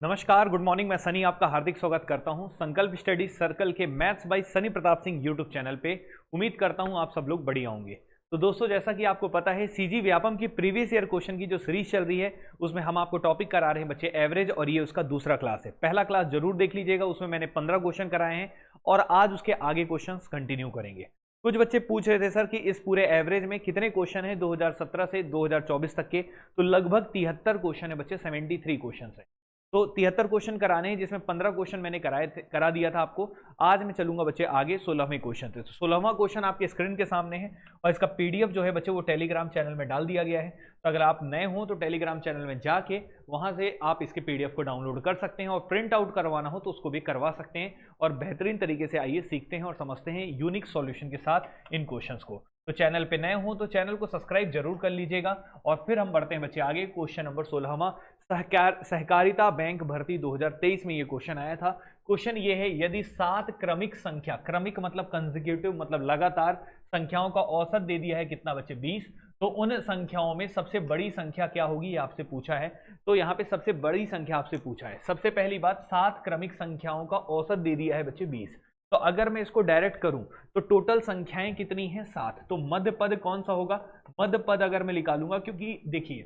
नमस्कार, good morning. मैं सनी आपका हार्दिक स्वागत करता हूं संकल्प स्टडी सर्कल के maths by Sunny Pratap Singh YouTube channel पे। उम्मीद करता हूं आप सब लोग बढ़िया होंगे। तो दोस्तों, जैसा कि आपको पता है, सीजी व्यापम की प्रीवियस ईयर क्वेश्चन की जो सीरीज चल रही है उसमें हम आपको टॉपिक करा रहे हैं बच्चे एवरेज, और ये उसका दूसरा क्लास है। पहला क्लास जरूर देख लीजिएगा, उसमें मैंने 15 क्वेश्चन कराए हैं और आज उसके आगे क्वेश्चन कंटिन्यू करेंगे। कुछ बच्चे पूछ रहे थे सर कि इस पूरे एवरेज में कितने क्वेश्चन है 2017 से 2024 तक के। तो लगभग 73 क्वेश्चन है बच्चे, 73 क्वेश्चन है। तो 73 क्वेश्चन कराने हैं, जिसमें 15 क्वेश्चन मैंने करा दिया था आपको। आज मैं चलूंगा बच्चे आगे 16वें क्वेश्चन से। तो 16वां क्वेश्चन आपके स्क्रीन के सामने है और इसका पीडीएफ जो है बच्चे वो टेलीग्राम चैनल में डाल दिया गया है। तो अगर आप नए हो तो टेलीग्राम चैनल में जाके वहां से आप इसके पीडीएफ को डाउनलोड कर सकते हैं, और प्रिंट आउट करवाना हो तो उसको भी करवा सकते हैं। और बेहतरीन तरीके से आइए सीखते हैं और समझते हैं यूनिक सॉल्यूशन के साथ इन क्वेश्चंस को। तो चैनल पे नए हो तो चैनल को सब्सक्राइब जरूर कर लीजिएगा। और फिर हम बढ़ते हैं बच्चे आगे। क्वेश्चन नंबर 16वां, सहकारिता बैंक भर्ती 2023 में ये क्वेश्चन आया था। क्वेश्चन ये है, यदि 7 क्रमिक संख्या, क्रमिक मतलब कंसेक्यूटिव मतलब लगातार, संख्याओं का औसत दे दिया है कितना बच्चे 20, तो उन संख्याओं में सबसे बड़ी संख्या क्या होगी ये आपसे पूछा है। तो यहाँ पे सबसे बड़ी संख्या आपसे पूछा है। सबसे पहली बात, 7 क्रमिक संख्याओं का औसत दे दिया है बच्चे 20। तो अगर मैं इसको डायरेक्ट करूं तो टोटल संख्याएं कितनी हैं 7। तो मध्य पद कौन सा होगा? मध्य पद अगर मैं निकालूंगा, क्योंकि देखिए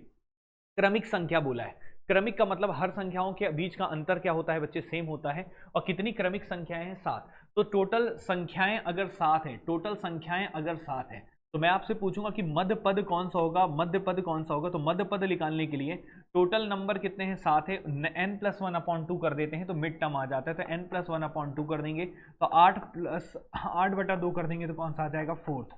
क्रमिक संख्या बोला है, क्रमिक का मतलब हर संख्याओं के बीच का अंतर क्या होता है बच्चे, सेम होता है। और कितनी क्रमिक संख्याएं हैं 7। तो टोटल संख्याएं अगर 7 है, टोटल संख्याएं अगर 7 है, तो मैं आपसे पूछूंगा कि मध्य पद कौन सा होगा, मध्य पद कौन सा होगा। तो मध्य पद निकालने के लिए टोटल नंबर कितने हैं 7 है, n+1/2 कर देते हैं तो मिड टर्म आ जाता है। तो n+1/2 कर देंगे तो 8/2 कर देंगे तो कौन सा आ जाएगा, 4th।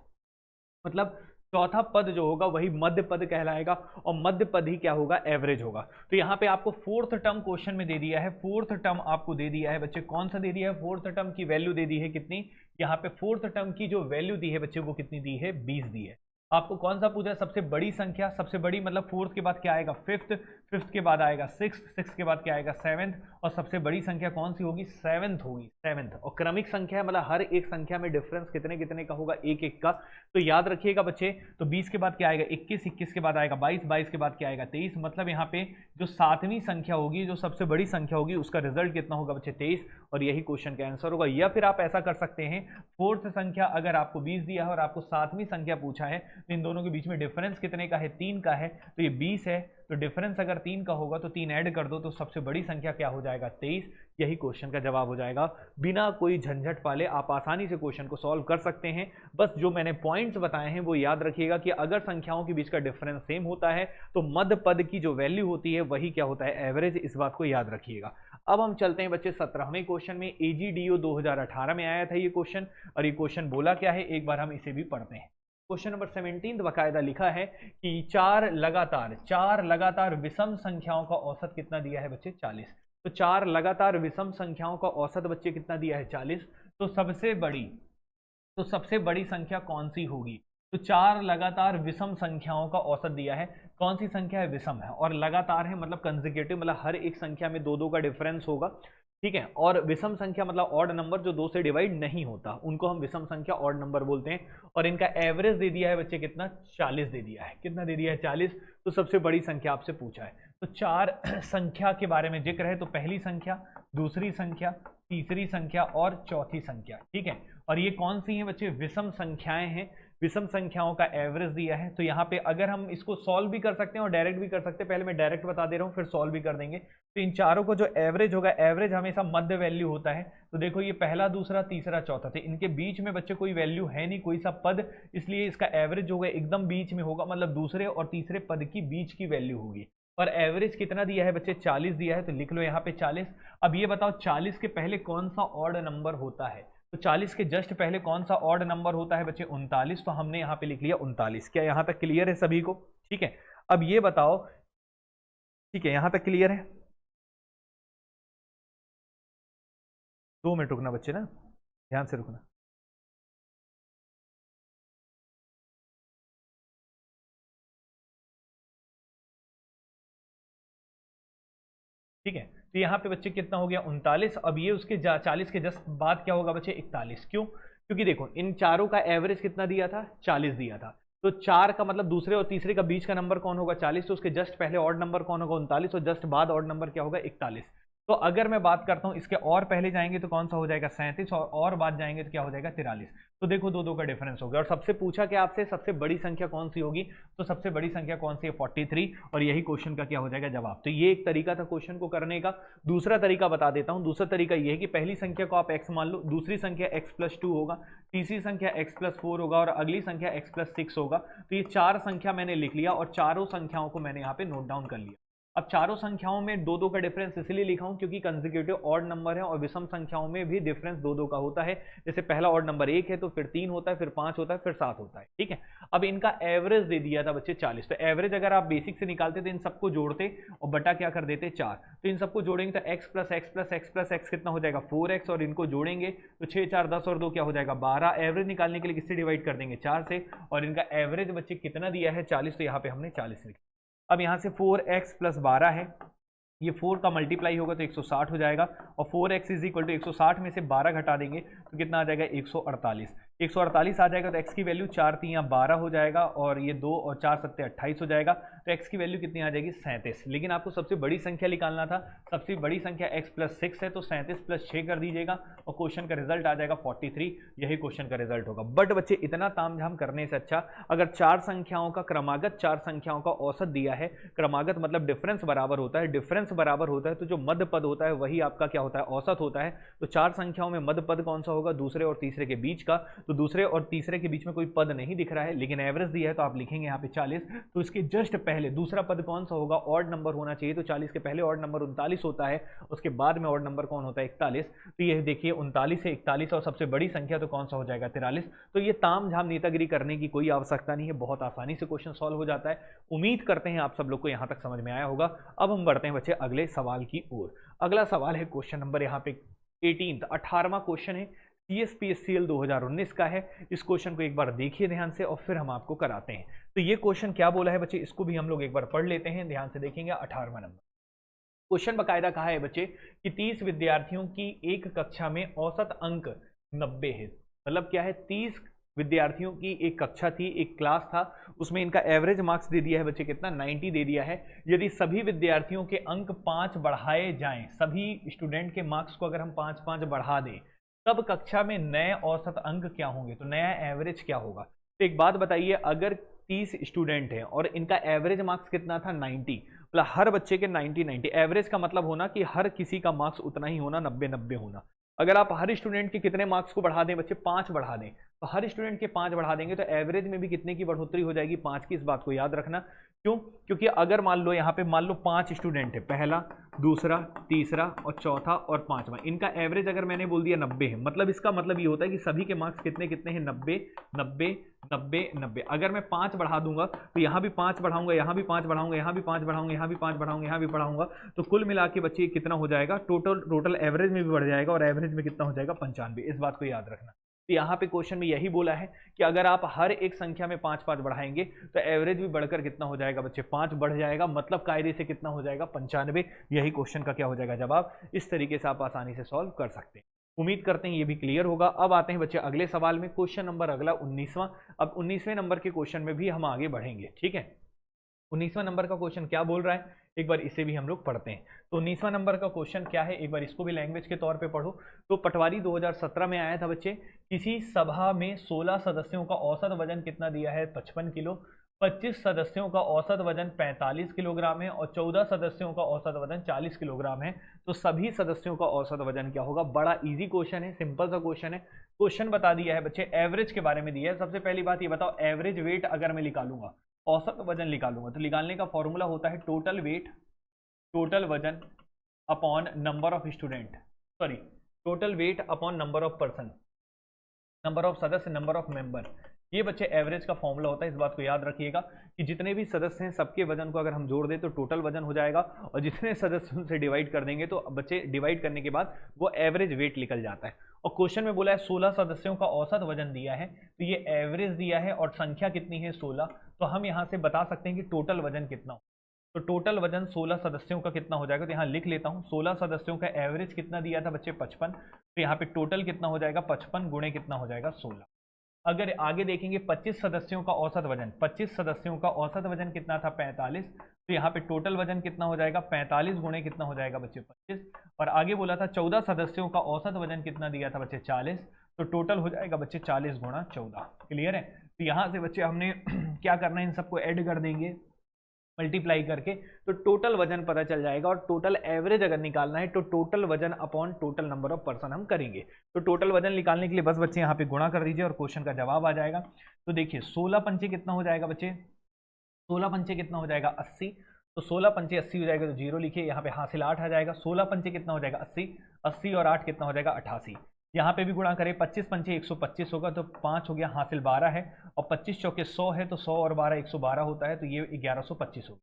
मतलब चौथा पद जो होगा वही मध्य पद कहलाएगा, और मध्य पद ही क्या होगा, एवरेज होगा। तो यहाँ पे आपको 4th टर्म क्वेश्चन में दे दिया है। 4th टर्म आपको दे दिया है बच्चे, कौन सा दे दिया है, 4th टर्म की वैल्यू दे दी है कितनी, यहाँ पे 4th टर्म की जो वैल्यू दी है बच्चे वो कितनी दी है, 20 दी है। आपको कौन सा पूछा है, सबसे बड़ी संख्या। सबसे बड़ी मतलब 4th के बाद क्या आएगा, 5th, 5th के बाद आएगा 6th, 6th के बाद क्या आएगा 7th, और सबसे बड़ी संख्या कौन सी होगी, 7th होगी, 7th। और क्रमिक संख्या मतलब हर एक संख्या में डिफरेंस कितने कितने का होगा, एक एक का। तो याद रखिएगा बच्चे, तो 20 के बाद क्या आएगा 21, 21 के बाद आएगा 22, 22 के बाद क्या आएगा 23। मतलब यहाँ पे जो 7वीं संख्या होगी, जो सबसे बड़ी संख्या होगी, उसका रिजल्ट कितना होगा बच्चे 23, और यही क्वेश्चन का आंसर होगा। या फिर आप ऐसा कर सकते हैं, 4th संख्या अगर आपको 20 दिया है और आपको 7वीं संख्या पूछा है, तो इन दोनों के बीच में डिफरेंस कितने का है, 3 का है, तो ये 20 है। तो डिफरेंस अगर 3 का होगा तो 3 ऐड कर दो तो सबसे बड़ी संख्या क्या हो जाएगा, 23। यही क्वेश्चन का जवाब हो जाएगा। बिना कोई झंझट पाले आप आसानी से क्वेश्चन को सॉल्व कर सकते हैं। बस जो मैंने पॉइंट्स बताए हैं वो याद रखिएगा कि अगर संख्याओं के बीच का डिफरेंस सेम होता है तो मध्य पद की जो वैल्यू होती है वही क्या होता है, एवरेज। इस बात को याद रखिएगा। अब हम चलते हैं बच्चे 17वें क्वेश्चन में। एजीडीओ 2018 में आया था ये क्वेश्चन, और ये क्वेश्चन बोला क्या है, एक बार हम इसे भी पढ़ते हैं। क्वेश्चन नंबर 17 बाकायदा लिखा है कि चार लगातार विषम संख्याओं का औसत कितना दिया है बच्चे, 40। तो 4 लगातार विषम संख्याओं का औसत बच्चे कितना दिया है, 40। तो सबसे बड़ी संख्या कौन सी होगी? तो 4 लगातार विषम संख्याओं का औसत दिया है। कौन सी संख्या है, विषम है, और लगातार है मतलब कंसेक्यूटिव, मतलब हर एक संख्या में 2 2 का डिफरेंस होगा, ठीक है। और विषम संख्या मतलब ऑड नंबर जो 2 से डिवाइड नहीं होता, उनको हम विषम संख्या ऑड नंबर बोलते हैं। और इनका एवरेज दे दिया है बच्चे कितना, 40 दे दिया है। कितना दे दिया है, 40। तो सबसे बड़ी संख्या आपसे पूछा है। तो 4 संख्या के बारे में जिक्र है, तो पहली संख्या, दूसरी संख्या, तीसरी संख्या और चौथी संख्या, ठीक है। और ये कौन सी हैं बच्चे, विषम संख्याएं हैं। विषम संख्याओं का एवरेज दिया है। तो यहाँ पे अगर हम इसको सॉल्व भी कर सकते हैं और डायरेक्ट भी कर सकते हैं, पहले मैं डायरेक्ट बता दे रहा हूँ फिर सॉल्व भी कर देंगे। तो इन चारों को जो एवरेज होगा, एवरेज हमेशा मध्य वैल्यू होता है। तो देखो ये पहला, दूसरा, तीसरा, चौथा, तो इनके बीच में बच्चे कोई वैल्यू है नहीं, कोई सा पद, इसलिए इसका एवरेज होगा एकदम बीच में होगा, मतलब दूसरे और तीसरे पद की बीच की वैल्यू होगी। और एवरेज कितना दिया है बच्चे, 40 दिया है, तो लिख लो यहाँ पे 40। अब ये बताओ 40 के पहले कौन सा ऑड नंबर होता है? तो 40 के जस्ट पहले कौन सा ऑड नंबर होता है बच्चे, 39। तो हमने यहाँ पे लिख लिया 39। क्या यहाँ तक क्लियर है सभी को? ठीक है। अब ये बताओ, ठीक है, यहाँ तक क्लियर है? 2 मिनट रुकना बच्चे ना, ध्यान से रुकना। ठीक है। तो यहाँ पे बच्चे कितना हो गया, 39। अब ये उसके 40 के जस्ट बाद क्या होगा बच्चे, 41। क्यों? क्योंकि देखो इन चारों का एवरेज कितना दिया था, 40 दिया था। तो 4 का मतलब दूसरे और तीसरे का बीच का नंबर कौन होगा, 40। तो उसके जस्ट पहले ऑड नंबर कौन होगा, 39, और जस्ट बाद ऑड नंबर क्या होगा, 41। तो अगर मैं बात करता हूं इसके और पहले जाएंगे तो कौन सा हो जाएगा 37, और बाद जाएंगे तो क्या हो जाएगा 43। तो देखो दो दो का डिफरेंस हो गया। और सबसे पूछा कि आपसे सबसे बड़ी संख्या कौन सी होगी, तो सबसे बड़ी संख्या कौन सी है 43, और यही क्वेश्चन का क्या हो जाएगा जवाब। तो ये एक तरीका था क्वेश्चन को करने का। दूसरा तरीका बता देता हूं। दूसरा तरीका ये है कि पहली संख्या को आप x मान लो, दूसरी संख्या x+2 होगा, तीसरी संख्या x+4 होगा, और अगली संख्या x+6 होगा। तो ये चार संख्या मैंने लिख लिया और चारों संख्याओं को मैंने यहाँ पे नोट डाउन कर लिया। अब चारों संख्याओं में दो दो का डिफरेंस इसलिए लिखा हूं क्योंकि कंसेक्यूटिव ऑड नंबर है, और विषम संख्याओं में भी डिफरेंस दो दो का होता है। जैसे पहला ऑड नंबर 1 है तो फिर 3 होता है, फिर 5 होता है, फिर 7 होता है। ठीक है, अब इनका एवरेज दे दिया था बच्चे 40। तो एवरेज अगर आप बेसिक से निकालते तो इन सबको जोड़ते और बटा क्या कर देते 4। तो इन सबको जोड़ेंगे तो x plus x plus x plus x कितना हो जाएगा 4x, और इनको जोड़ेंगे तो 6 4 10 और 2 क्या हो जाएगा 12। एवरेज निकालने के लिए किससे डिवाइड कर देंगे 4 से, और इनका एवरेज बच्चे कितना दिया है 40। तो यहाँ पे हमने 40 लिखा। अब यहाँ से 4x प्लस 12 है, ये 4 का मल्टीप्लाई होगा तो 160 हो जाएगा, और 4x इज इक्वल टू 160 में से 12 घटा देंगे तो कितना आ जाएगा 148। 148 आ जाएगा तो x की वैल्यू 4 3 12 हो जाएगा, और ये 2 और 4 7 28 हो जाएगा। तो x की वैल्यू कितनी आ जाएगी 37। लेकिन आपको सबसे बड़ी संख्या निकालना था, सबसे बड़ी संख्या x+6 है, तो 37 + 6 कर दीजिएगा और क्वेश्चन का रिजल्ट आ जाएगा 43। यही क्वेश्चन का रिजल्ट होगा। बट बच्चे इतना तामझाम करने से अच्छा अगर चार संख्याओं का क्रमागत, चार संख्याओं का औसत दिया है, क्रमागत मतलब डिफरेंस बराबर होता है, डिफरेंस बराबर होता है तो जो मध्य पद होता है वही आपका क्या होता है औसत होता है। तो चार संख्याओं में मध्य पद कौन सा होगा, दूसरे और तीसरे के बीच का। तो दूसरे और तीसरे के बीच में कोई पद नहीं दिख रहा है, लेकिन एवरेज दिया है तो आप लिखेंगे यहाँ पे 40। तो इसके जस्ट पहले दूसरा पद कौन सा होगा, ऑड नंबर होना चाहिए। तो 40 के पहले ऑड नंबर 39 होता है, उसके बाद में ऑड नंबर कौन होता है 41। तो ये देखिए 39 से 41, और सबसे बड़ी संख्या तो कौन सा हो जाएगा 43। तो ये ताम झाम नेतागिरी करने की कोई आवश्यकता नहीं है, बहुत आसानी से क्वेश्चन सॉल्व हो जाता है। उम्मीद करते हैं आप सब लोग को यहाँ तक समझ में आया होगा। अब हम बढ़ते हैं बच्चे अगले सवाल की ओर। अगला सवाल है क्वेश्चन नंबर यहाँ पे 18वां क्वेश्चन है, CSPSCL 2019 का है। इस क्वेश्चन को एक बार देखिए ध्यान से और फिर हम आपको कराते हैं। तो ये क्वेश्चन क्या बोला है बच्चे, इसको भी हम लोग एक बार पढ़ लेते हैं, ध्यान से देखेंगे। 18वां नंबर क्वेश्चन बकायदा कहा है बच्चे कि 30 विद्यार्थियों की एक कक्षा में औसत अंक 90 है। मतलब क्या है, 30 विद्यार्थियों की एक कक्षा थी, एक क्लास था, उसमें इनका एवरेज मार्क्स दे दिया है बच्चे कितना 90 दे दिया है। यदि सभी विद्यार्थियों के अंक 5 बढ़ाए जाएं, सभी स्टूडेंट के मार्क्स को अगर हम 5 बढ़ा दें, तब कक्षा में नए औसत अंक क्या होंगे, तो नया एवरेज क्या होगा। तो एक बात बताइए, अगर 30 स्टूडेंट हैं और इनका एवरेज मार्क्स कितना था 90, मतलब हर बच्चे के 90 एवरेज का मतलब होना कि हर किसी का मार्क्स उतना ही होना, 90 होना। अगर आप हर स्टूडेंट के कितने मार्क्स को बढ़ा दें बच्चे 5 बढ़ा दें, तो हर स्टूडेंट के 5 बढ़ा देंगे तो एवरेज में भी कितने की बढ़ोतरी हो जाएगी 5 की। इस बात को याद रखना। क्यों, क्योंकि अगर मान लो यहाँ पे मान लो 5 स्टूडेंट है, पहला दूसरा तीसरा और चौथा और पांचवा, इनका एवरेज अगर मैंने बोल दिया 90 है, मतलब इसका मतलब ये होता है कि सभी के मार्क्स कितने कितने हैं 90 90 90 90। अगर मैं 5 बढ़ा दूंगा तो यहाँ भी 5 बढ़ाऊंगा, यहाँ भी 5 बढ़ाऊंगा, यहाँ भी 5 बढ़ाऊंगा, यहाँ भी 5 बढ़ाऊंगा, यहाँ भी बढ़ाऊंगा, तो कुल मिला के बच्चे कितना हो जाएगा, टोटल एवरेज में भी बढ़ जाएगा, और एवरेज में कितना हो जाएगा 95। इस बात को याद रखना। तो यहाँ पे क्वेश्चन में यही बोला है कि अगर आप हर एक संख्या में 5 बढ़ाएंगे तो एवरेज भी बढ़कर कितना हो जाएगा बच्चे 5 बढ़ जाएगा, मतलब कायदे से कितना हो जाएगा 95। यही क्वेश्चन का क्या हो जाएगा जवाब। इस तरीके से आप आसानी से सॉल्व कर सकते हैं। उम्मीद करते हैं ये भी क्लियर होगा। अब आते हैं बच्चे अगले सवाल में, क्वेश्चन नंबर अगला 19वां। अब 19वें नंबर के क्वेश्चन में भी हम आगे बढ़ेंगे, ठीक है। 19वां नंबर का क्वेश्चन क्या बोल रहा है, एक बार इसे भी हम लोग पढ़ते हैं। तो 19वां नंबर का क्वेश्चन क्या है, एक बार इसको भी लैंग्वेज के तौर पे पढ़ो। तो पटवारी 2017 में आया था बच्चे, किसी सभा में 16 सदस्यों का औसत वजन कितना दिया है 55 किलो, 25 सदस्यों का औसत वजन 45 किलोग्राम है, और 14 सदस्यों का औसत वजन 40 किलोग्राम है। तो सभी सदस्यों का औसत वजन क्या होगा। बड़ा इजी क्वेश्चन है, सिंपल सा क्वेश्चन है। क्वेश्चन बता दिया है बच्चे, एवरेज के बारे में दिया है। सबसे पहली बात ये बताओ, एवरेज वेट अगर मैं निकालूंगा, औसत वजन निकालूंगा, तो निकालने का फॉर्मूला होता है टोटल वेट, टोटल वजन upon number of student, sorry total weight upon number of person, number of सदस्य, नंबर ऑफ मेंबर। ये बच्चे एवरेज का फॉर्मूला होता है। इस बात को याद रखिएगा कि जितने भी सदस्य हैं सबके वजन को अगर हम जोड़ दें तो टोटल वजन हो जाएगा, और जितने सदस्यों से डिवाइड कर देंगे तो बच्चे डिवाइड करने के बाद वो एवरेज वेट निकल जाता है। और क्वेश्चन में बोला है 16 सदस्यों का औसत वजन दिया है, तो ये एवरेज दिया है और संख्या कितनी है 16। तो हम यहाँ से बता सकते हैं कि टोटल वजन कितना हो। तो टोटल वजन 16 सदस्यों का कितना हो जाएगा, तो यहाँ लिख लेता हूँ 16 सदस्यों का एवरेज कितना दिया था बच्चे 55। तो यहाँ पे टोटल कितना हो जाएगा 55 गुणे कितना हो जाएगा 16। अगर आगे देखेंगे 25 सदस्यों का औसत वजन, 25 सदस्यों का औसत वजन कितना था 45, तो यहाँ पे टोटल वजन कितना हो जाएगा 45 गुणे कितना हो जाएगा बच्चे 25। और आगे बोला था 14 सदस्यों का औसत वजन कितना दिया था बच्चे 40, तो टोटल हो जाएगा बच्चे 40 गुणा 14। क्लियर है। तो यहाँ से बच्चे हमने क्या करना है, इन सबको ऐड कर देंगे मल्टीप्लाई करके, तो टोटल वजन पता चल जाएगा। और टोटल एवरेज अगर निकालना है तो टोटल वजन upon total number of person हम करेंगे। तो टोटल वजन निकालने के लिए बस बच्चे यहाँ पे गुणा कर दीजिए और क्वेश्चन का जवाब आ जाएगा। तो देखिए 16 पंचे कितना हो जाएगा बच्चे, 16 पंचे कितना हो जाएगा 80। तो 16 पंचे 80 हो जाएगा, तो जीरो लिखिए, यहाँ पे हासिल 8 आ जाएगा। 16 पंचे कितना हो जाएगा 80, 80 और 8 कितना हो जाएगा 88। यहाँ पे भी गुणा करें, 25 पंचे 125 होगा, तो 5 हो गया, हासिल 12 है, और 25 चौके 100 है, तो 100 और 12 112 होता है, तो ये 1125 होगा।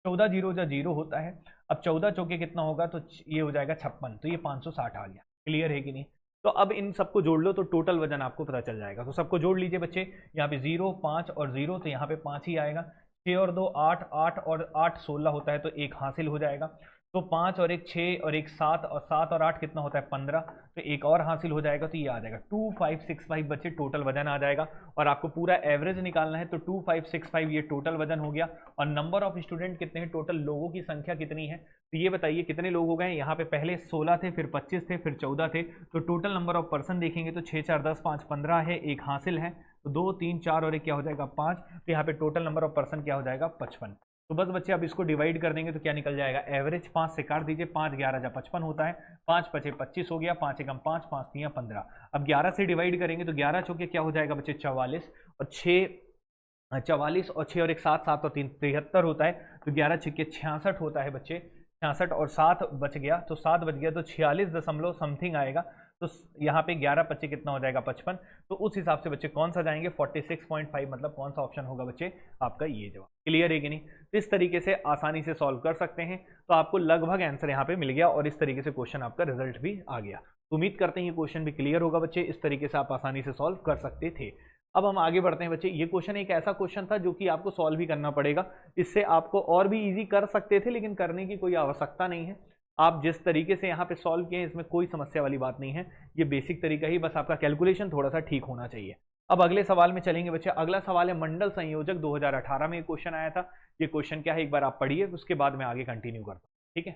14 जीरो जा जीरो होता है। अब 14 चौके कितना होगा, तो ये हो जाएगा 56, तो ये 560 आ गया। क्लियर है कि नहीं। तो अब इन सबको जोड़ लो तो टोटल वजन आपको पता चल जाएगा। तो सबको जोड़ लीजिए बच्चे, यहाँ पे 0 5 और 0, तो यहाँ पे 5 ही आएगा। 6 और 2 8, 8 और 8 16 होता है, तो एक हासिल हो जाएगा। तो 5 और 1 6 और 1 7, और 7 और 8 कितना होता है 15, तो एक और हासिल हो जाएगा, तो ये आ जाएगा 2565 बच्चे टोटल वजन आ जाएगा। और आपको पूरा एवरेज निकालना है, तो 2565 ये टोटल वजन हो गया। और नंबर ऑफ स्टूडेंट कितने हैं, टोटल लोगों की संख्या कितनी है, तो ये बताइए कितने लोग हो गए। यहाँ पे पहले 16 थे, फिर 25 थे, फिर 14 थे, तो टोटल नंबर ऑफ पर्सन देखेंगे तो 6 4 10 5 15 है, एक हासिल है, तो 2 3 4 और एक क्या हो जाएगा 5, तो यहाँ पे टोटल नंबर ऑफ पर्सन क्या हो जाएगा 55। तो बस बच्चे अब इसको डिवाइड कर देंगे तो क्या निकल जाएगा, एवरेज 5 से काट दीजिए, 5 11 जा 55 होता है, 5 5 25 हो गया, 5 एकम 5 5 3 15। अब 11 से डिवाइड करेंगे तो 11 चौके क्या हो जाएगा बच्चे 44, और 6 44 और 6 और 1 7 7 और 3 73 होता है, तो 11 छक्के 66 होता है बच्चे, 66 और 7 बच गया, तो 7 बच गया, तो 46 दशमलव समथिंग आएगा। तो यहाँ पे 11 25 कितना हो जाएगा 55। तो उस हिसाब से बच्चे कौन सा जाएंगे 46.5, मतलब कौन सा ऑप्शन होगा बच्चे आपका ये जवाब। क्लियर है कि नहीं। तो इस तरीके से आसानी से सॉल्व कर सकते हैं। तो आपको लगभग आंसर यहाँ पे मिल गया और इस तरीके से क्वेश्चन आपका रिजल्ट भी आ गया। उम्मीद करते हैं ये क्वेश्चन भी क्लियर होगा बच्चे, इस तरीके से आप आसानी से सॉल्व कर सकते थे। अब हम आगे बढ़ते हैं बच्चे। ये क्वेश्चन एक ऐसा क्वेश्चन था जो कि आपको सॉल्व ही करना पड़ेगा, इससे आपको और भी इजी कर सकते थे लेकिन करने की कोई आवश्यकता नहीं है। आप जिस तरीके से यहाँ पे सॉल्व किए इसमें कोई समस्या वाली बात नहीं है, ये बेसिक तरीका ही, बस आपका कैलकुलेशन थोड़ा सा ठीक होना चाहिए। अब अगले सवाल में चलेंगे बच्चे। अगला सवाल है मंडल संयोजक 2018 में क्वेश्चन आया था। ये क्वेश्चन क्या है एक बार आप पढ़िए, उसके बाद मैं आगे कंटिन्यू करता हूँ, ठीक है।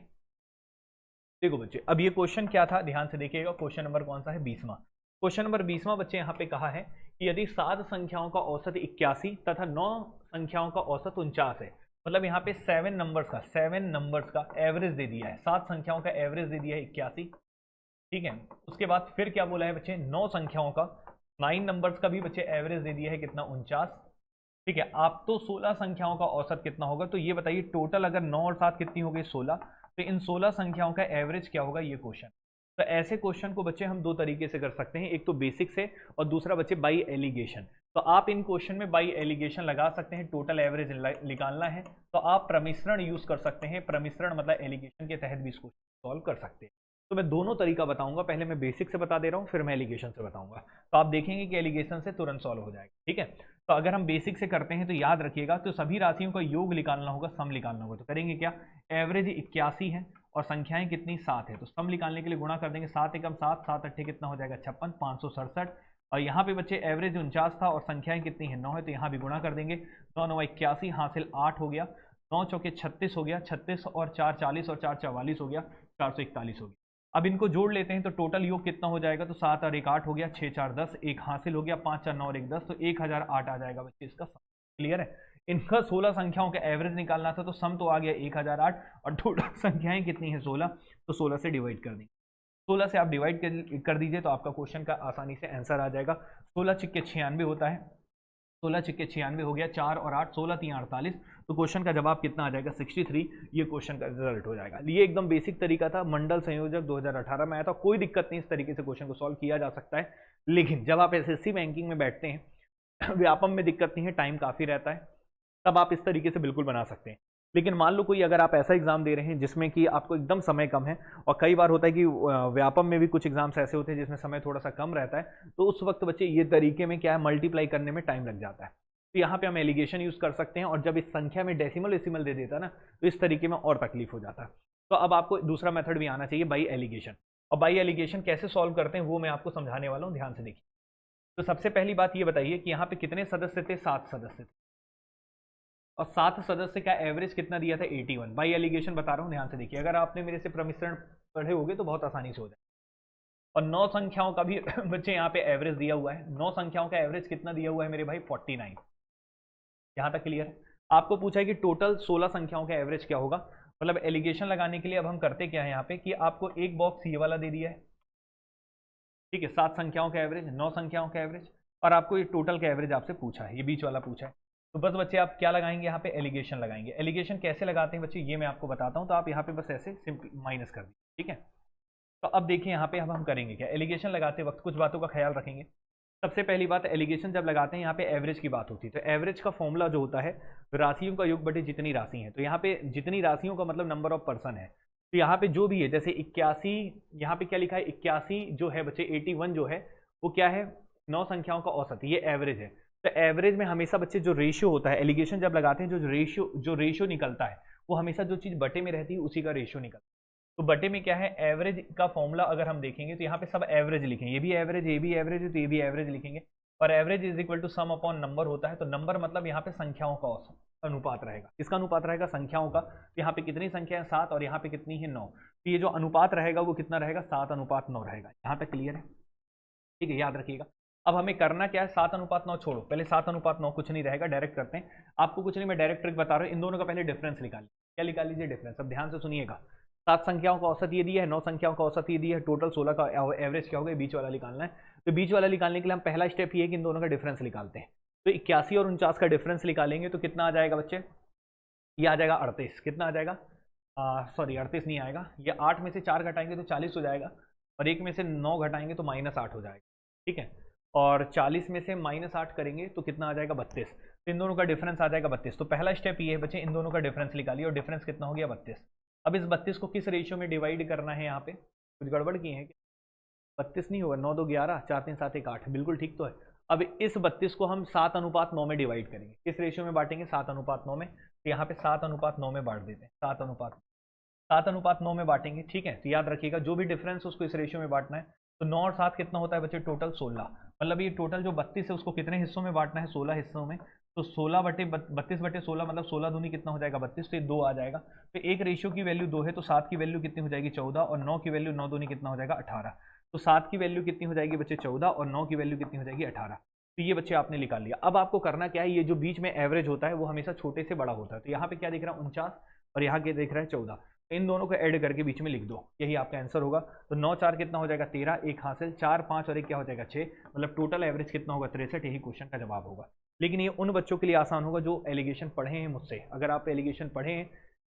देखो बच्चे, अब ये क्वेश्चन क्या था ध्यान से देखिएगा। क्वेश्चन नंबर कौन सा है 20वां। क्वेश्चन नंबर 20वां बच्चे यहाँ पे कहा है कि यदि 7 संख्याओं का औसत 81 तथा 9 संख्याओं का औसत 49 है, मतलब यहाँ पे 7 नंबर्स का एवरेज दे दिया है, 7 संख्याओं का एवरेज दे दिया है 81, ठीक है। उसके बाद फिर क्या बोला है बच्चे 9 संख्याओं का, 9 नंबर्स का भी बच्चे एवरेज दे दिया है कितना 49, ठीक है। आप तो 16 संख्याओं का औसत कितना होगा, तो ये बताइए टोटल अगर 9 और 7 कितनी हो गई 16, तो इन 16 संख्याओं का एवरेज क्या होगा ये क्वेश्चन। तो ऐसे क्वेश्चन को बच्चे हम दो तरीके से कर सकते हैं, एक तो बेसिक से और दूसरा बच्चे बाई एलिगेशन। तो आप इन क्वेश्चन में बाई एलिगेशन लगा सकते हैं, टोटल एवरेज निकालना है तो आप प्रमिश्रण यूज कर सकते हैं। प्रमिश्रण मतलब एलिगेशन के तहत भी इसको सॉल्व कर सकते हैं। तो मैं दोनों तरीका बताऊंगा, पहले मैं बेसिक से बता दे रहा हूँ फिर मैं एलिगेशन से बताऊंगा, तो आप देखेंगे कि एलिगेशन से तुरंत सॉल्व हो जाएगा, ठीक है। तो अगर हम बेसिक से करते हैं तो याद रखिएगा, तो सभी राशियों का योग निकालना होगा, सम निकालना होगा। तो करेंगे क्या, एवरेज 81 है और संख्याएं कितनी 7 है, तो सम निकालने के लिए गुणा कर देंगे, 7 एकम 7, 7 अट्ठे कितना हो जाएगा 56, 567। और यहाँ पे बच्चे एवरेज 49 था और संख्याएं कितनी है 9 है, तो यहाँ भी गुणा कर देंगे, 9 9 81 हासिल 8 हो गया, 9 चौके 36 हो गया, 36 और 4 40 और 4 44 हो गया, 441 हो गया। अब इनको जोड़ लेते हैं तो टोटल योग कितना हो जाएगा, तो 7 और 1 8 हो गया, 6 4 10, एक हासिल हो गया, 5 4 9 और 1 10, तो 1008 आ जाएगा बच्चे इसका सम। क्लियर है। इनका 16 संख्याओं का एवरेज निकालना था, तो सम तो आ गया 1008 और टोटल संख्याएं कितनी है 16, तो 16 से डिवाइड कर देंगे। 16 से आप डिवाइड कर दीजिए तो आपका क्वेश्चन का आसानी से आंसर आ जाएगा। 16 छिक्के 96 होता है, 16 छिक्के 96 हो गया, 4 और 8 16 3 48, तो क्वेश्चन का जवाब कितना आ जाएगा 63। ये क्वेश्चन का रिजल्ट हो जाएगा। ये एकदम बेसिक तरीका था, मंडल संयोजक 2018 में आया था, कोई दिक्कत नहीं, इस तरीके से क्वेश्चन को सॉल्व किया जा सकता है। लेकिन जब आप एसएससी बैंकिंग में बैठते हैं व्यापम में दिक्कत नहीं है, टाइम काफ़ी रहता है, तब आप इस तरीके से बिल्कुल बना सकते हैं। लेकिन मान लो कोई अगर आप ऐसा एग्जाम दे रहे हैं जिसमें कि आपको एकदम समय कम है, और कई बार होता है कि व्यापम में भी कुछ एग्जाम्स ऐसे होते हैं जिसमें समय थोड़ा सा कम रहता है, तो उस वक्त बच्चे ये तरीके में क्या है मल्टीप्लाई करने में टाइम लग जाता है, तो यहाँ पे हम एलिगेशन यूज कर सकते हैं। और जब इस संख्या में डेसिमल दे देता है ना, तो इस तरीके में और तकलीफ हो जाता है। तो अब आपको दूसरा मेथड भी आना चाहिए, बाई एलिगेशन। और बाई एलिगेशन कैसे सॉल्व करते हैं वो मैं आपको समझाने वाला हूँ, ध्यान से देखिए। तो सबसे पहली बात ये बताइए कि यहाँ पे कितने सदस्य थे, 7 सदस्य थे। और 7 सदस्य का एवरेज कितना दिया था 81। बाई एलिगेशन बता रहा हूँ, ध्यान से देखिए, अगर आपने मेरे से प्रमिश्रण पढ़े होगे तो बहुत आसानी से हो जाए। और 9 संख्याओं का भी बच्चे यहाँ पे एवरेज दिया हुआ है। 9 संख्याओं का एवरेज कितना दिया हुआ है मेरे भाई 49। यहाँ तक क्लियर है। आपको पूछा है कि टोटल 16 संख्याओं का एवरेज क्या होगा। मतलब एलिगेशन लगाने के लिए अब हम करते क्या है यहाँ पे कि आपको एक बॉक्स ये वाला दे दिया है, ठीक है, 7 संख्याओं का एवरेज, 9 संख्याओं का एवरेज, और आपको ये टोटल का एवरेज आपसे पूछा है, ये बीच वाला पूछा है। तो बस बच्चे आप क्या लगाएंगे यहाँ पे, एलिगेशन लगाएंगे। एलिगेशन कैसे लगाते हैं बच्चे ये मैं आपको बताता हूँ, तो आप यहाँ पे बस ऐसे सिंपल माइनस कर दीजिए, ठीक है। तो अब देखिए यहाँ पे अब हम करेंगे क्या, एलिगेशन लगाते वक्त कुछ बातों का ख्याल रखेंगे। सबसे पहली बात, एलिगेशन जब लगाते हैं यहाँ पे एवरेज की बात होती है, तो एवरेज का फॉर्मूला जो होता है राशियों का योग बटे जितनी राशि है। तो यहाँ पे जितनी राशियों का मतलब नंबर ऑफ पर्सन है। तो यहाँ पे जो भी है, जैसे 81, यहाँ पे क्या लिखा है 81 जो है बच्चे 81 जो है वो क्या है 9 संख्याओं का औसत, ये एवरेज है। तो एवरेज में हमेशा बच्चे जो रेशियो होता है, एलिगेशन जब लगाते हैं जो रेशियो निकलता है वो हमेशा जो चीज़ बटे में रहती है उसी का रेशियो निकलता है। तो बटे में क्या है, एवरेज का फॉर्मूला अगर हम देखेंगे तो यहाँ पे सब एवरेज लिखेंगे, ये भी एवरेज, ये भी एवरेज है तो ये भी एवरेज लिखेंगे। और average is equal to sum upon number होता है। तो नंबर मतलब यहाँ पे संख्याओं का औसत अनुपात रहेगा। किसका अनुपात रहेगा, संख्याओं का। तो यहाँ पे कितनी संख्या है 7 और यहाँ पे कितनी है 9। तो ये जो अनुपात रहेगा वो कितना रहेगा 7:9 रहेगा। यहाँ तक क्लियर है, ठीक है, याद रखिएगा। अब हमें करना क्या है, 7:9 छोड़ो, पहले 7:9 कुछ नहीं रहेगा, डायरेक्ट करते हैं। आपको कुछ नहीं, मैं डायरेक्ट ट्रिक बता रहा हूँ, इन दोनों का पहले डिफरेंस निकालिए। क्या निकाल लीजिए, डिफरेंस। अब ध्यान से सुनिएगा, 7 संख्याओं का औसत ये दिया है, 9 संख्याओं का औसत ये दिया है, टोटल 16 का एवरेज क्या होगा, बीच वाला निकालना है। तो बीच वाला निकालने के लिए हम पहला स्टेप ये है कि इन दोनों का डिफरेंस निकालते हैं। तो 81 और 49 का डिफरेंस निकालेंगे तो कितना आ जाएगा बच्चे, ये आ जाएगा 38। कितना आ जाएगा, सॉरी 38 नहीं आएगा, ये 8 में से 4 घटाएंगे तो 40 हो जाएगा, और 1 में से 9 घटाएंगे तो -8 हो जाएगा, ठीक है। और 40 में से -8 करेंगे तो कितना आ जाएगा 32। तो इन दोनों का डिफरेंस आ जाएगा 32। तो पहला स्टेप ये है बच्चे, इन दोनों का डिफरेंस निकालिए, और डिफरेंस कितना हो गया 32। अब इस 32 को किस रेशियो में डिवाइड करना है, यहाँ पे कुछ गड़बड़ की है क्या, 32 नहीं होगा, 9 2 11, 4 3 7 1 8, बिल्कुल ठीक तो है। अब इस 32 को हम 7:9 में डिवाइड करेंगे, किस रेशियो में बांटेंगे 7:9 में। तो यहाँ पे 7:9 में बांट देते हैं, 7:9 में बांटेंगे, ठीक है। तो याद रखिएगा जो भी डिफरेंस उसको इस रेशियो में बांटना है। तो 9 और 7 कितना होता है बच्चे, टोटल 16। मतलब ये टोटल जो 32 है उसको कितने हिस्सों में बांटना है, 16 हिस्सों में। तो 32/16 मतलब 16 दूनी कितना हो जाएगा 32, तो ये 2 आ जाएगा। तो एक रेशियो की वैल्यू 2 है, तो 7 की वैल्यू कितनी हो जाएगी 14, और 9 की वैल्यू 9 दूनी कितना हो जाएगा 18। तो 7 की वैल्यू कितनी हो जाएगी बच्चे 14, और 9 की वैल्यू कितनी हो जाएगी 18। तो ये बच्चे आपने निकाल लिया। अब आपको करना क्या है, ये जो बीच में एवरेज होता है वो हमेशा छोटे से बड़ा होता है। तो यहाँ पे क्या दिख रहा है 49, और यहाँ क्या दिख रहा है 14। तो इन दोनों को ऐड करके बीच में लिख दो, यही आपका आंसर होगा। तो 9 4 कितना हो जाएगा 13, 1 हासिल, 4 5 और 1 क्या हो जाएगा 6, मतलब टोटल एवरेज कितना होगा 63। यही क्वेश्चन का जवाब होगा। लेकिन ये उन बच्चों के लिए आसान होगा जो एलिगेशन पढ़े हैं मुझसे। अगर आप एलिगेशन पढ़े हैं,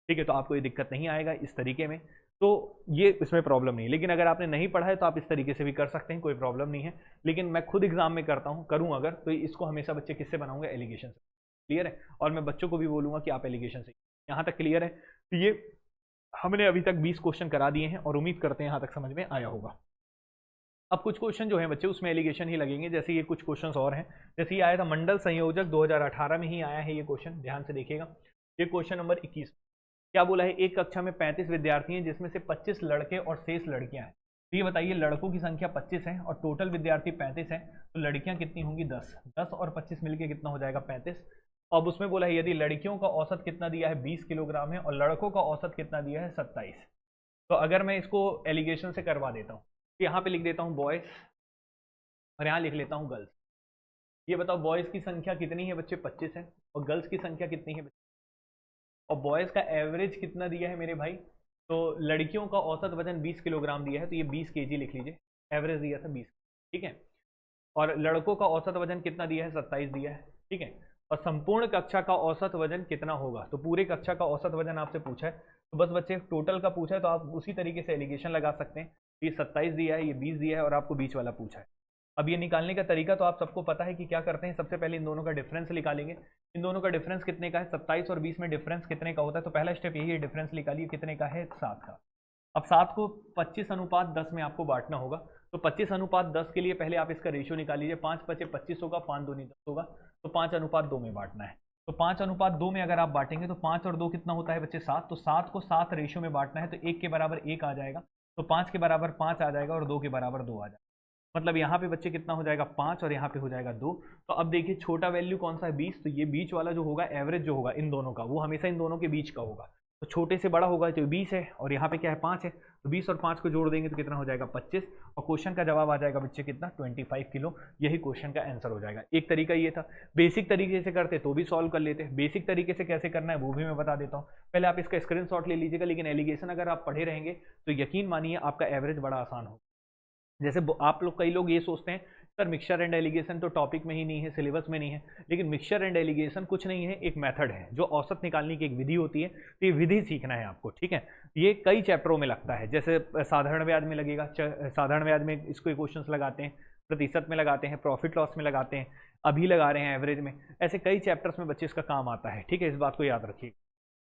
ठीक है, तो आपको ये दिक्कत नहीं आएगा इस तरीके में, तो ये इसमें प्रॉब्लम नहीं है। लेकिन अगर आपने नहीं पढ़ा है तो आप इस तरीके से भी कर सकते हैं, कोई प्रॉब्लम नहीं है। लेकिन मैं खुद एग्जाम में करता हूँ, करूँ अगर, तो इसको हमेशा बच्चे किससे बनाऊंगा, एलिगेशन से। क्लियर है। और मैं बच्चों को भी बोलूंगा कि आप एलिगेशन से। यहाँ तक क्लियर है। तो ये हमने अभी तक 20 क्वेश्चन करा दिए हैं, और उम्मीद करते हैं यहाँ तक समझ में आया होगा। अब कुछ क्वेश्चन जो है बच्चे उसमें एलिगेशन ही लगेंगे, जैसे ये कुछ क्वेश्चंस और हैं। जैसे ये आया था मंडल संयोजक, 2018 में ही आया है ये क्वेश्चन, ध्यान से देखिएगा। ये क्वेश्चन नंबर 21 क्या बोला है, एक कक्षा में 35 विद्यार्थी हैं जिसमें से 25 लड़के और शेष लड़कियां हैं। तो ये बताइए, लड़कों की संख्या 25 है और टोटल विद्यार्थी 35 हैं, तो लड़कियां कितनी होंगी 10। 10 और 25 मिलके कितना हो जाएगा 35। अब उसमें बोला है यदि लड़कियों का औसत कितना दिया है 20 किलोग्राम है, और लड़कों का औसत कितना दिया है 27। तो अगर मैं इसको एलिगेशन से करवा देता हूँ, तो यहाँ पे लिख देता हूँ बॉयज़, और यहाँ लिख लेता हूँ गर्ल्स। ये बताओ बॉयज़ की संख्या कितनी है बच्चे 25 है, और गर्ल्स की संख्या कितनी है, और बॉयज़ का एवरेज कितना दिया है मेरे भाई। तो लड़कियों का औसत वजन 20 किलोग्राम दिया है, तो ये 20 केजी लिख लीजिए, एवरेज दिया था 20, ठीक है। और लड़कों का औसत वजन कितना दिया है 27 दिया है, ठीक है। और संपूर्ण कक्षा का औसत वजन कितना होगा, तो पूरे कक्षा का औसत वजन आपसे पूछा है, तो बस बच्चे टोटल का पूछा है, तो आप उसी तरीके से एलिगेशन लगा सकते हैं। ये 27 दिया है, ये 20 दिया है, और आपको बीच वाला पूछा है। अब ये निकालने का तरीका तो आप सबको पता है कि क्या करते हैं, सबसे पहले इन दोनों का डिफरेंस निकालेंगे। इन दोनों का डिफरेंस कितने का है, 27 और 20 में डिफरेंस कितने का होता है। तो पहला स्टेप यही है, डिफरेंस निकालिए, कितने का है 7 का। अब 7 को 25:10 में आपको बांटना होगा। तो 25:10 के लिए पहले आप इसका रेशियो निकाल लीजिए, 5 5 25 होगा, 5 2 10 होगा, तो 5:2 में बांटना है। तो 5:2 में अगर आप बांटेंगे तो 5 और 2 कितना होता है बच्चे 7। तो 7 को 7 रेशियो में बांटना है, तो 1 के बराबर 1 आ जाएगा, तो 5 के बराबर 5 आ जाएगा, और 2 के बराबर 2 आ जाएगा। मतलब यहाँ पे बच्चे कितना हो जाएगा 5 और यहाँ पे हो जाएगा 2। तो अब देखिए छोटा वैल्यू कौन सा है 20, तो ये बीच वाला जो होगा एवरेज जो होगा इन दोनों का वो हमेशा इन दोनों के बीच का होगा। तो छोटे से बड़ा होगा तो 20 है और यहाँ पे क्या है 5 है, तो 20 और 5 को जोड़ देंगे तो कितना हो जाएगा 25 और क्वेश्चन का जवाब आ जाएगा बच्चे कितना 25 किलो। यही क्वेश्चन का आंसर हो जाएगा। एक तरीका ये था, बेसिक तरीके से करते तो भी सॉल्व कर लेते। बेसिक तरीके से कैसे करना है वो भी मैं बता देता हूँ, पहले आप इसका स्क्रीनशॉट ले लीजिएगा। लेकिन एलिगेशन अगर आप पढ़े रहेंगे तो यकीन मानिए आपका एवरेज बड़ा आसान हो। जैसे आप लोग कई लोग ये सोचते हैं सर मिक्सचर एंड एलिगेशन तो टॉपिक में ही नहीं है, सिलेबस में नहीं है, लेकिन मिक्सचर एंड एलिगेशन कुछ नहीं है, एक मेथड है जो औसत निकालने की एक विधि होती है। तो ये विधि सीखना है आपको, ठीक है। ये कई चैप्टरों में लगता है, जैसे साधारण ब्याज में लगेगा, साधारण ब्याज में इसको क्वेश्चन लगाते हैं, प्रतिशत में लगाते हैं, प्रॉफिट लॉस में लगाते हैं, अभी लगा रहे हैं एवरेज में, ऐसे कई चैप्टर्स में बच्चे इसका काम आता है, ठीक है। इस बात को याद रखिए।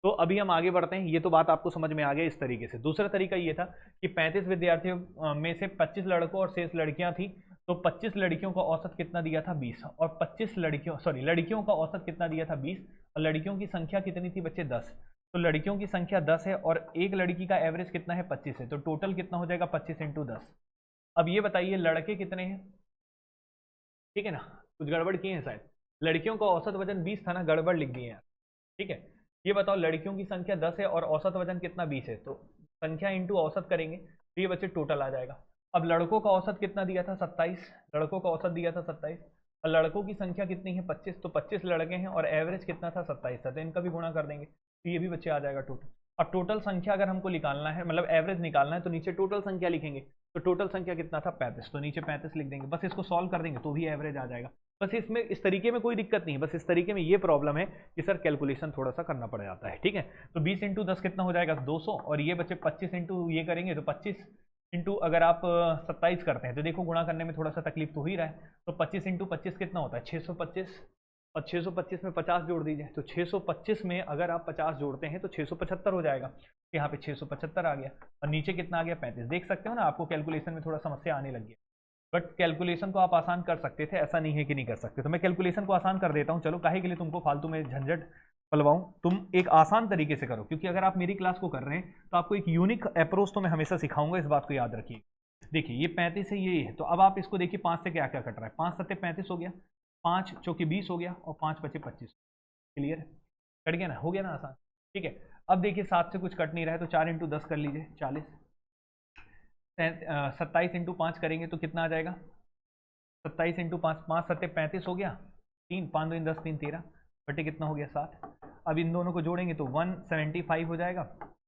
तो अभी हम आगे बढ़ते हैं। ये तो बात आपको समझ में आ गई इस तरीके से। दूसरा तरीका ये था कि 35 विद्यार्थियों में से 25 लड़कों और शेष लड़कियां थी, तो 25 लड़कियों का औसत कितना दिया था 20 और 25 लड़कियों का औसत कितना दिया था 20 और लड़कियों की संख्या कितनी थी बच्चे 10। तो लड़कियों की संख्या 10 है और एक लड़की का एवरेज कितना है 25 है, तो टोटल कितना हो जाएगा 25 × 10। अब ये बताइए लड़के कितने हैं, ठीक है ना, कुछ गड़बड़ किए हैं शायद। लड़कियों का औसत वजन 20 था ना, गड़बड़ लिख दिए यार, ठीक है। ये बताओ लड़कियों की संख्या 10 है और औसत वजन कितना 20 है, तो संख्या इंटू औसत करेंगे तो ये बच्चे टोटल आ जाएगा। अब लड़कों का औसत कितना दिया था 27, लड़कों का औसत दिया था 27 और लड़कों की संख्या कितनी है 25, तो 25 लड़के हैं और एवरेज कितना था 27 था, तो इनका भी गुणा कर देंगे तो ये भी बच्चे आ जाएगा टोटल। अब टोटल संख्या अगर हमको निकालना है, मतलब एवरेज निकालना है, तो नीचे टोटल संख्या लिखेंगे, तो टोटल संख्या कितना था 35, तो नीचे 35 लिख देंगे। बस इसको सॉल्व कर देंगे तो भी एवरेज आ जाएगा। बस इसमें इस तरीके में कोई दिक्कत नहीं है, बस इस तरीके में ये प्रॉब्लम है कि सर कैलकुलेशन थोड़ा सा करना पड़ जाता है, ठीक है। तो 20 × 10 कितना हो जाएगा 200 और ये बच्चे 25 इंटू ये करेंगे तो 25 इंटू अगर आप 27 करते हैं तो देखो गुणा करने में थोड़ा सा तकलीफ तो हो ही रहा है, तो 25 × 25 कितना होता है 625 और 625 में 50 जोड़ दीजिए, तो 625 में अगर आप 50 जोड़ते हैं तो 675 हो जाएगा। यहाँ पे 675 आ गया और नीचे कितना आ गया 35। देख सकते हो ना, आपको कैलकुलेशन में थोड़ा समस्या आने लगी है, बट कैलकुलेशन को आप आसान कर सकते थे, ऐसा नहीं है कि नहीं कर सकते। तो मैं कैलकुलेशन को आसान कर देता हूँ, चलो काहे के लिए तुमको फालतू में झंझट पलवाऊं, तुम एक आसान तरीके से करो, क्योंकि अगर आप मेरी क्लास को कर रहे हैं तो आपको एक यूनिक अप्रोच तो मैं हमेशा सिखाऊंगा, इस बात को याद रखिए। देखिए ये 35 है, ये है, तो अब आप इसको देखिए 5 से क्या क्या कट रहा है, 5 × 7 = 35 हो गया, 5 × 20 हो गया और 5 × 5 = 25। क्लियर है, कट गया ना, हो गया ना आसान, ठीक है। अब देखिए 7 से कुछ कट नहीं रहा है तो 4 × 10 कर लीजिए 40, 27 × 5 करेंगे तो कितना आ जाएगा 27 × 5, 5 × 7 = 35 हो गया, 3 5 2 10 3 13 बटे कितना हो गया 7। अब इन दोनों को जोड़ेंगे तो 175 हो जाएगा,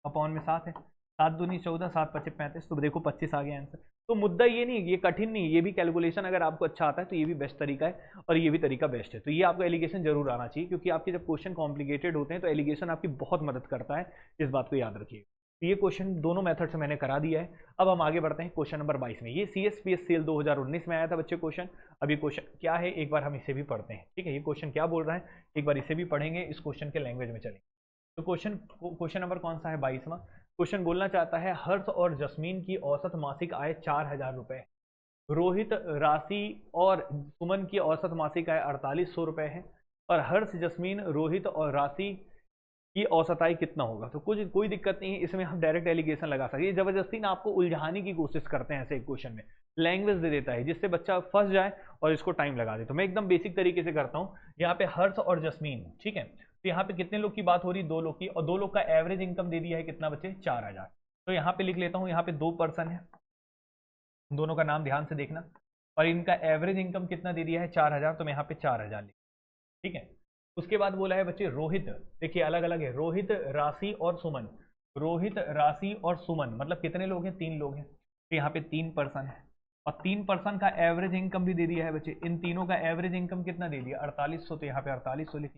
अपॉन में 7 है, 7 दूनी 14, 7 × 5 = 35, तो देखो 25 आ गया आंसर। तो मुद्दा ये नहीं, ये कठिन नहीं, ये भी कैलकुलेशन अगर आपको अच्छा आता है तो ये भी बेस्ट तरीका है और ये भी तरीका बेस्ट है। तो ये आपको एलिगेशन जरूर आना चाहिए, क्योंकि आपके जब क्वेश्चन कॉम्प्लिकेटेड होते हैं तो एलिगेशन आपकी बहुत मदद करता है, इस बात को याद रखिए। तो ये क्वेश्चन दोनों मेथड से मैंने करा दिया है। अब हम आगे बढ़ते हैं क्वेश्चन नंबर 22 में। ये CSPS सेल 2019 में आया था बच्चे क्वेश्चन। अब ये क्वेश्चन क्या है एक बार हम इसे भी पढ़ते हैं, ठीक है। ये क्वेश्चन क्या बोल रहा है एक बार इसे भी पढ़ेंगे, इस क्वेश्चन के लैंग्वेज में चलेंगे। तो क्वेश्चन नंबर कौन सा है 22वां। क्वेश्चन बोलना चाहता है हर्ष और जस्मीन की औसत मासिक आय 4000 रुपये, रोहित राशि और सुमन की औसत मासिक आय 4800 रुपये है और हर्ष जस्मीन रोहित और राशि की औसत आय कितना होगा। तो कोई दिक्कत नहीं है, इसमें हम डायरेक्ट एलिगेशन लगा सकते हैं। जबरदस्ती ना आपको उलझाने की कोशिश करते हैं, ऐसे एक क्वेश्चन में लैंग्वेज दे देता है जिससे बच्चा फंस जाए और इसको टाइम लगा दे। तो मैं एकदम बेसिक तरीके से करता हूँ। यहाँ पे हर्ष और जस्मीन, ठीक है, तो यहाँ पे कितने लोग की बात हो रही 2 लोग की, और 2 लोग का एवरेज इनकम दे दिया है कितना बच्चे 4000। तो यहाँ पे लिख लेता हूँ, यहाँ पे 2 पर्सन है, दोनों का नाम ध्यान से देखना, और इनका एवरेज इनकम कितना दे दिया है 4000, तो मैं यहाँ पे 4000 लिख, ठीक है। उसके बाद बोला है बच्चे रोहित, देखिए अलग अलग है, रोहित राशि और सुमन, रोहित राशि और सुमन मतलब कितने लोग हैं 3 लोग हैं, तो यहाँ पे 3 पर्सन है और 3 पर्सन का एवरेज इनकम भी दे दिया है बच्चे। इन तीनों का एवरेज इनकम कितना दे दिया 4800, तो यहाँ पे 4800 लिख,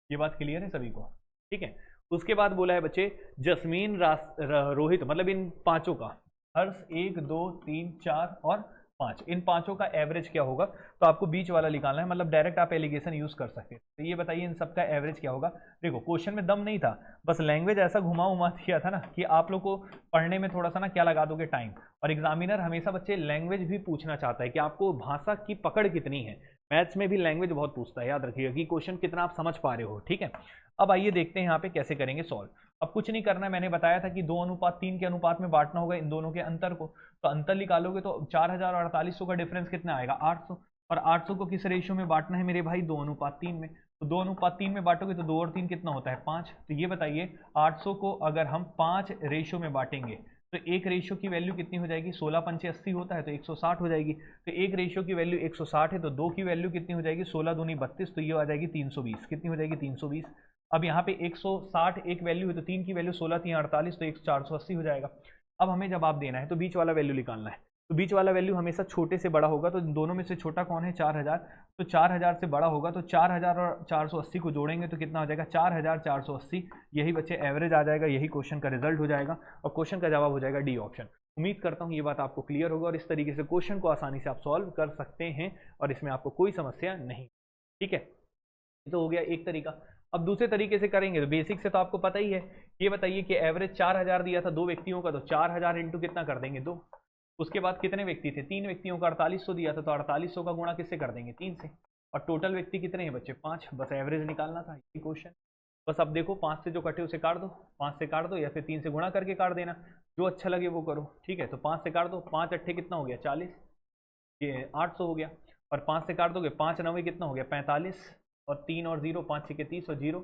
ये बात क्लियर है सभी को, ठीक है। उसके बाद बोला है बच्चे जस्मीन रोहित मतलब इन पांचों का, हर्ष 1 2 3 4 और 5, इन पांचों का एवरेज क्या होगा। तो आपको बीच वाला निकालना है, मतलब डायरेक्ट आप एलिगेशन यूज कर सकते हैं। तो ये बताइए इन सबका एवरेज क्या होगा। देखो क्वेश्चन में दम नहीं था, बस लैंग्वेज ऐसा घुमा उमा दिया था ना कि आप लोग को पढ़ने में थोड़ा सा ना क्या लगा दोगे टाइम। और एग्जामिनर हमेशा बच्चे लैंग्वेज भी पूछना चाहता है कि आपको भाषा की पकड़ कितनी है। मैथ्स में भी लैंग्वेज बहुत पूछता है, याद रखिएगा कि क्वेश्चन कितना आप समझ पा रहे हो, ठीक है। अब आइए देखते हैं यहाँ पे कैसे करेंगे सॉल्व। अब कुछ नहीं करना है, मैंने बताया था कि 2:3 के अनुपात में बांटना होगा इन दोनों के अंतर को। तो अंतर निकालोगे तो 4000 और 4800 का डिफरेंस कितना आएगा, 800। और 800 को किस रेशियो में बांटना है मेरे भाई, 2:3 में। तो 2:3 में बांटोगे तो 2 और 3 कितना होता है, 5। तो ये बताइए 800 को अगर हम 5 रेशियो में बांटेंगे तो एक रेशियो की वैल्यू कितनी हो जाएगी, 16 पंचे 80 होता है तो 160 हो जाएगी। तो एक रेशियो की वैल्यू 160 है, तो दो की वैल्यू कितनी हो जाएगी, 16 दूनी 32, तो ये आ जाएगी 320। कितनी हो जाएगी, 320। अब यहाँ पे 160 एक वैल्यू है, तो 3 की वैल्यू 16 3 48, तो 480 हो जाएगा। अब हमें जवाब देना है तो बीच वाला वैल्यू निकालना है। तो बीच वाला वैल्यू हमेशा छोटे से बड़ा होगा, तो दोनों में से छोटा कौन है, 4000। तो 4000 से बड़ा होगा, तो 4000 और 480 को जोड़ेंगे तो कितना हो जाएगा, 4480। यही बच्चे एवरेज आ जाएगा, यही क्वेश्चन का रिजल्ट हो जाएगा और क्वेश्चन का जवाब हो जाएगा डी ऑप्शन। उम्मीद करता हूँ ये बात आपको क्लियर होगा और इस तरीके से क्वेश्चन को आसानी से आप सॉल्व कर सकते हैं और इसमें आपको कोई समस्या नहीं। ठीक है, तो हो गया एक तरीका। अब दूसरे तरीके से करेंगे तो बेसिक से तो आपको पता ही है। ये बताइए कि एवरेज 4000 दिया था दो व्यक्तियों का, तो 4000 इंटू कितना कर देंगे, 2। उसके बाद कितने व्यक्ति थे, 3 व्यक्तियों का 4800 दिया था, तो 4800 का गुणा किससे कर देंगे, 3 से। और टोटल व्यक्ति कितने हैं बच्चे, 5। बस एवरेज निकालना था, ये क्वेश्चन। बस अब देखो 5 से जो कटे उसे काट दो, 5 से काट दो या फिर 3 से गुणा करके काट देना, जो अच्छा लगे वो करो। ठीक है, तो 5 से काट दो, 5 अट्ठे कितना हो गया, 40, ये 800 हो गया। और 5 से काट दोगे, 5 9 कितना हो गया, 45। और 3 और 0, 5 6 30 और 0।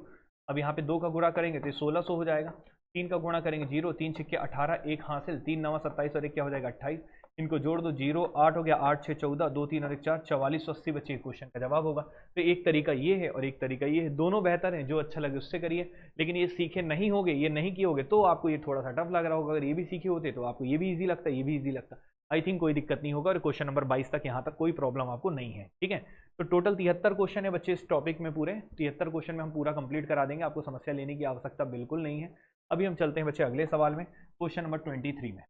अब यहाँ पे 2 का गुणा करेंगे तो 1600 हो जाएगा। 3 का गुणा करेंगे 0, 3 6 18, 1 हासिल, 3 9 27 और 1 क्या हो जाएगा, 28। इनको जोड़ दो, 0 8 हो गया, 8 6 14, 2 3 और 1 4, 4480 बच्चे क्वेश्चन का जवाब होगा। तो एक तरीका ये है और एक तरीका ये है, दोनों बेहतर हैं, जो अच्छा लगे उससे करिए। लेकिन ये सीखे नहीं होगे, ये नहीं किए होगे तो आपको ये थोड़ा सा टफ लग रहा होगा। अगर ये भी सीखे होते तो आपको ये भी ईजी लगता, ये भी ईजी लगता। आई थिंक कोई दिक्कत नहीं होगा और क्वेश्चन नंबर 22 तक यहाँ तक कोई प्रॉब्लम आपको नहीं है। ठीक है, तो टोटल 73 क्वेश्चन है बच्चे इस टॉपिक में, पूरे 73 क्वेश्चन में हम पूरा कंप्लीट करा देंगे, आपको समस्या लेने की आवश्यकता बिल्कुल नहीं है। अभी हम चलते हैं बच्चे अगले सवाल में, क्वेश्चन नंबर 23 में।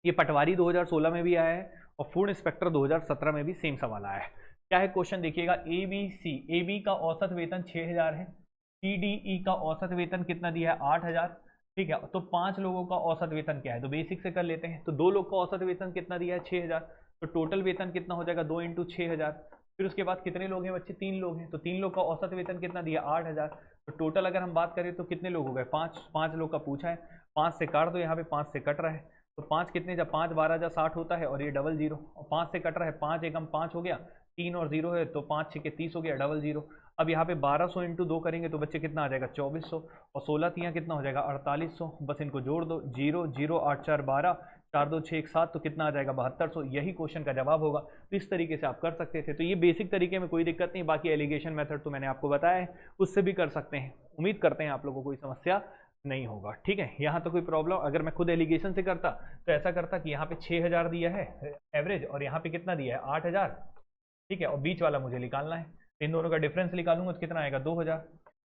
ये पटवारी 2016 में भी आया है और फूड इंस्पेक्टर 2017 में भी सेम सवाल आया है। क्या है क्वेश्चन देखिएगा, ए बी का औसत वेतन 6000 है, CDE का औसत वेतन कितना दिया है, 8000। ठीक है, तो 5 लोगों का औसत वेतन क्या है, तो बेसिक से कर लेते हैं। तो 2 लोग का औसत वेतन कितना दिया है, 6000। तो टोटल वेतन कितना हो जाएगा, 2 × 6000। फिर उसके बाद कितने लोग हैं बच्चे, 3 लोग हैं, तो 3 लोग का औसत वेतन कितना दिया, 8000। तो टोटल अगर हम बात करें तो कितने लोग हो गए, 5 लोग का पूछा है। 5 से काट दो, यहाँ पे 5 से कट रहा है, तो 5 कितने, जब 5 12 जा 60 होता है और ये 00, और 5 से कट रहा है, 5 एकम 5 हो गया, 3 और 0 है, तो 5 6 30 हो गया, 00। अब यहाँ पे 1200 × 2 करेंगे तो बच्चे कितना आ जाएगा, 2400। और 16 3 कितना हो जाएगा, 4800। बस इनको जोड़ दो, 0 0 8 4 12, 4 2 6 1 7, तो कितना आ जाएगा, 7200। यही क्वेश्चन का जवाब होगा। तो इस तरीके से आप कर सकते थे। तो ये बेसिक तरीके में कोई दिक्कत नहीं, बाकी एलिगेशन मेथड तो मैंने आपको बताया है, उससे भी कर सकते हैं। उम्मीद करते हैं आप लोगों को कोई समस्या नहीं होगा। ठीक है, यहाँ तो कोई प्रॉब्लम, अगर मैं खुद एलिगेशन से करता तो ऐसा करता कि यहाँ पे 6000 दिया है एवरेज और यहाँ पे कितना दिया है, 8000। ठीक है, और बीच वाला मुझे निकालना है, इन दोनों का डिफरेंस निकालूंगा तो कितना आएगा, 2000।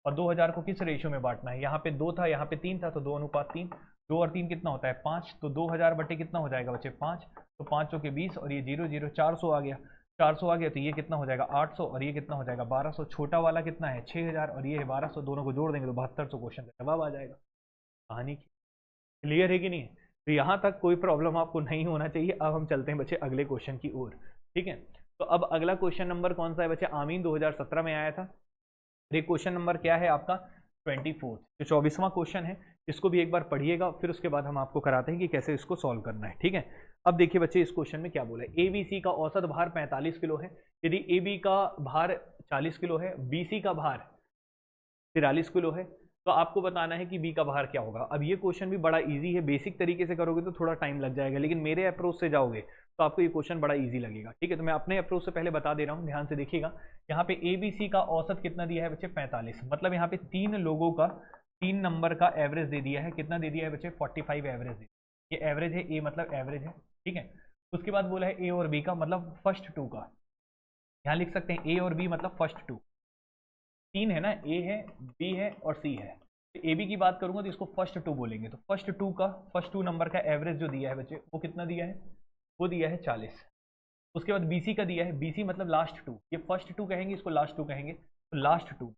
और 2000 को किस रेशियो में बांटना है, यहाँ पे 2 था, यहाँ पे 3 था, तो 2:3। 2 और 3 कितना होता है, 5। तो 2000 बटे कितना हो जाएगा बच्चे, 5। तो 5 के 20 और ये 0 0, 400 आ गया। 400 आ गया तो ये कितना हो जाएगा, 800 और ये कितना हो जाएगा, 1200। छोटा वाला कितना है, 6000 और ये है 1200, दोनों को जोड़ देंगे तो 7200 क्वेश्चन का जवाब आ जाएगा। कहानी क्लियर है कि नहीं? तो यहाँ तक कोई प्रॉब्लम आपको नहीं होना चाहिए। अब हम चलते हैं बच्चे अगले क्वेश्चन की ओर। ठीक है, तो अब अगला क्वेश्चन नंबर कौन सा है बच्चे, आमीन 2017 में आया था। ये क्वेश्चन नंबर क्या है आपका, 24, जो 24वां क्वेश्चन है। इसको भी एक बार पढ़िएगा, फिर उसके बाद हम आपको कराते हैं कि कैसे इसको सॉल्व करना है। ठीक है, अब देखिए बच्चे इस क्वेश्चन में क्या बोला है, ABC का औसत भार 45 किलो है। यदि AB का भार 40 किलो है, BC का भार 43 किलो है, तो आपको बताना है कि बी का भार क्या होगा। अब ये क्वेश्चन भी बड़ा इजी है, बेसिक तरीके से करोगे तो थोड़ा टाइम लग जाएगा, लेकिन मेरे अप्रोच से जाओगे तो आपको ये क्वेश्चन बड़ा इजी लगेगा। ठीक है, तो मैं अपने अप्रोच से पहले बता दे रहा हूँ, ध्यान से देखिएगा। यहाँ पे ABC का औसत कितना दिया है बच्चे, 45। मतलब यहाँ पे 3 लोगों का 3 नंबर का एवरेज दे दिया है। कितना दे दिया है बच्चे, 45 एवरेज दे। ये एवरेज है, ए मतलब एवरेज है। ठीक है, उसके बाद बोला है ए और बी का, मतलब फर्स्ट 2 का। यहाँ लिख सकते हैं ए और बी मतलब फर्स्ट 2। 3 है ना, ए है, बी है और सी है। तो ए बी की बात करूंगा तो इसको फर्स्ट 2 बोलेंगे। तो फर्स्ट 2 नंबर का एवरेज जो दिया है बच्चे, वो कितना दिया है, वो दिया है 40। उसके बाद बीसी का दिया है, बीसी मतलब लास्ट 2। ये फर्स्ट 2 कहेंगे, इसको लास्ट 2 कहेंगे। तो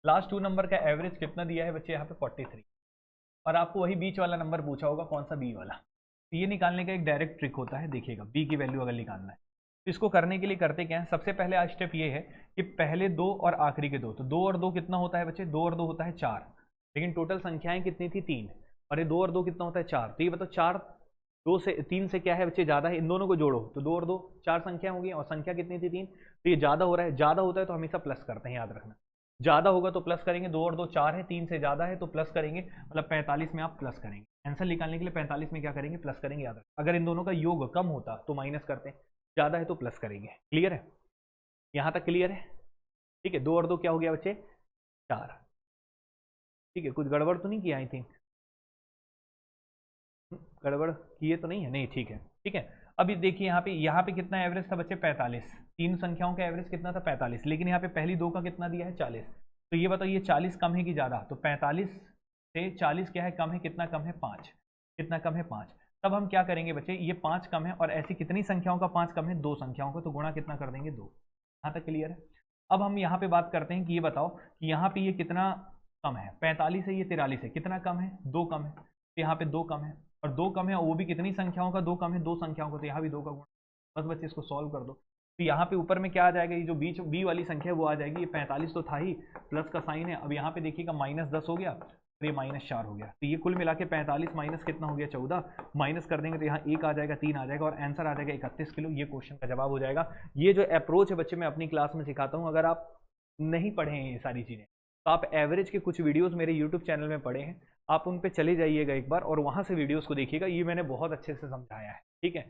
लास्ट 2 नंबर का एवरेज कितना दिया है बच्चे, यहाँ पे 43। और आपको वही बीच वाला नंबर पूछा होगा, कौन सा, बी वाला। तो ये निकालने का एक डायरेक्ट ट्रिक होता है, देखिएगा बी की वैल्यू अगर निकालना है तो इसको करने के लिए करते क्या है, सबसे पहले आज स्टेप ये है कि पहले 2 और आखिरी के 2, तो 2 और 2 कितना होता है बच्चे, 2 और 2 होता है 4। लेकिन टोटल संख्याएं कितनी थी 3, और ये 2 और 2 कितना होता है 4। तो ये बताओ 4 2 से 3 से क्या है बच्चे ज़्यादा है, इन दोनों को जोड़ो तो 2 और 2 4 संख्या होगी, और संख्या कितनी थी 3, तो ये ज़्यादा हो रहा है। ज़्यादा होता है तो हमेशा प्लस करते हैं, याद रखना। ज़्यादा होगा तो प्लस करेंगे, 2 और 2 4 है, 3 से ज़्यादा है तो प्लस करेंगे, मतलब 45 में आप प्लस करेंगे। आंसर निकालने के लिए 45 में क्या करेंगे, प्लस करेंगे, याद रखना। अगर इन दोनों का योग कम होता तो माइनस करते हैं, ज़्यादा है तो प्लस करेंगे। क्लियर है, यहाँ तक क्लियर है? ठीक है, 2 और 2 क्या हो गया बच्चे 4। ठीक है, कुछ गड़बड़ तो नहीं किया आई थिंक, गड़बड़ किए तो नहीं है, नहीं ठीक है। ठीक है, अभी देखिए यहाँ पे कितना एवरेज था बच्चे 45, तीन संख्याओं का एवरेज कितना था 45, लेकिन यहाँ पे पहली दो का कितना दिया है 40। तो ये बताओ ये 40 कम है कि ज़्यादा, तो 45 से 40 क्या है कम है, कितना कम है 5, कितना कम है 5। तब हम क्या करेंगे बच्चे, ये 5 कम है और ऐसी कितनी संख्याओं का 5 कम है, 2 संख्याओं का, तो गुणा कितना कर देंगे 2। यहाँ तक क्लियर है? अब हम यहाँ पे बात करते हैं कि ये बताओ कि यहाँ पे ये कितना कम है, 45 है, ये 43 है, कितना कम है 2 कम है, तो यहाँ पे 2 कम है, और 2 कम है, और वो भी कितनी संख्याओं का 2 कम है, 2 संख्याओं का, तो यहाँ भी 2 का गुणा। बस बच्चे इसको सॉल्व कर दो, तो यहाँ पे ऊपर में क्या आ जाएगा, ये जो बीच बी वाली संख्या है वो आ जाएगी, ये 45 तो था ही, प्लस का साइन है, अब यहाँ पे देखिएगा -10 हो गया, तो ये -4 हो गया, तो ये कुल मिला के 45 माइनस कितना हो गया 14, माइनस कर देंगे तो यहाँ 1 आ जाएगा, 3 आ जाएगा, और आंसर आ जाएगा 31 किलो। ये क्वेश्चन का जवाब हो जाएगा। ये जो अप्रोच है बच्चे मैं अपनी क्लास में सिखाता हूँ, अगर आप नहीं पढ़े हैं ये सारी चीज़ें, तो आप एवरेज के कुछ वीडियोस मेरे यूट्यूब चैनल में पढ़े हैं, आप उन पे चले जाइएगा एक बार और वहाँ से वीडियोस को देखिएगा, ये मैंने बहुत अच्छे से समझाया है। ठीक है,